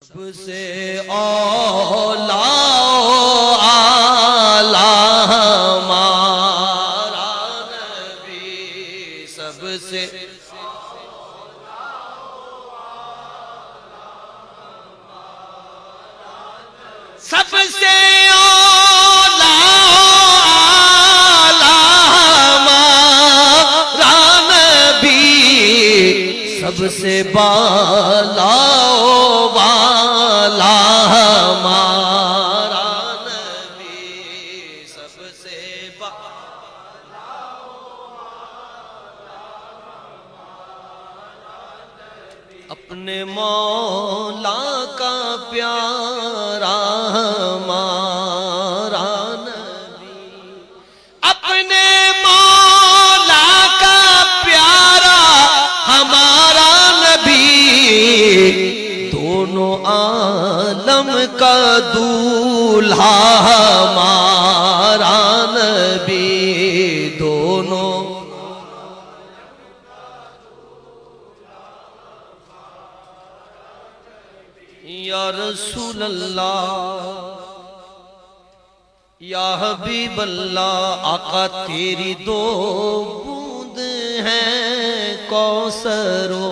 सबसे औला आला हमारा नबी, सबसे सबसे औला आला हमारा नबी, सबसे बाला वाला हमारा नबी, सबसे बाला अपने मौला का प्यारा हमारा नबी, अपने मौला का प्यारा हमारा नबी, दोनों आलम का दूल्हा हमारा नबी, दोनों या रसूल अल्लाह या हबीब अल्लाह, आका तेरी दो बूंद हैं कौसरो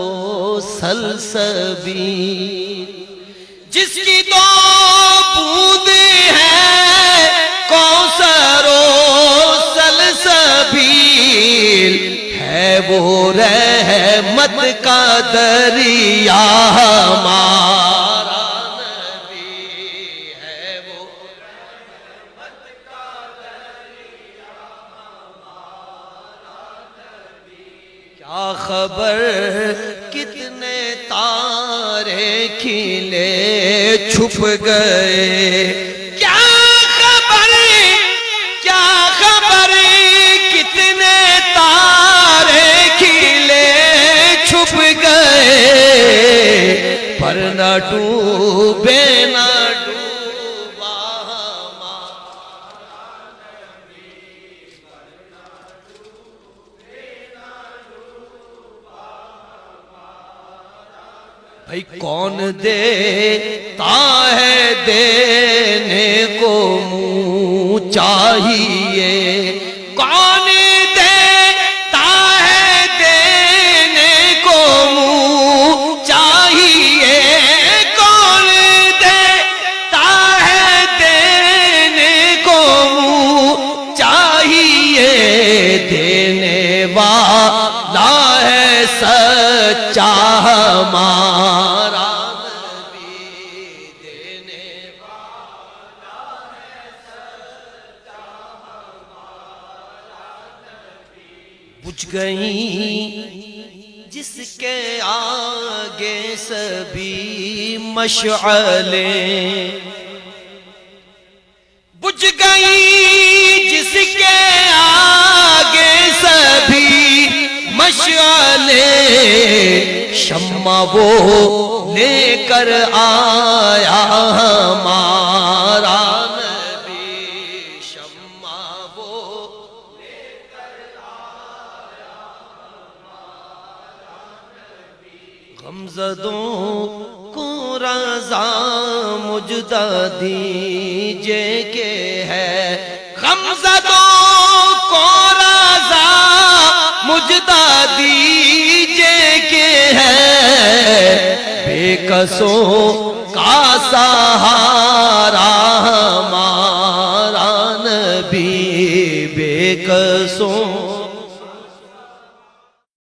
सलसबी, जिसकी दो बूंद हैं कौसरो सलसबील, है वो रहमत का दरिया हमारा नबी, है वो रहमत का दरिया हमारा नबी। क्या खबर कितने तारे खिले छुप गए, क्या खबर कितने तारे खिले छुप गए, पर न डूबे न डूबा हमारा नबी, पर न डूबे न डूबा हमारा नबी। भाई कौन देता है देने को मुँह चाहिए, कौन देता है देने को मुँह चाहिए, कौन देता है देने को मुँह चाहिए, देने वाला है सच्चा हमारा नबी, देने वाला है सच्चा हमारा नबी। बुझ गई जिसके आगे सभी मशअलें, बुझ गई जिसके आगे सभी मशअलें, शम्मा वो लेकर आया हमारा नबी, शम्मा वो लेकर आया हमारा नबी। गमज़दों को रज़ा मुजदा दीजे के है, गमज़दों को रज़ा मुजदा दीजे के है, बेकसों का सहारा हमारा नबी, बेकसों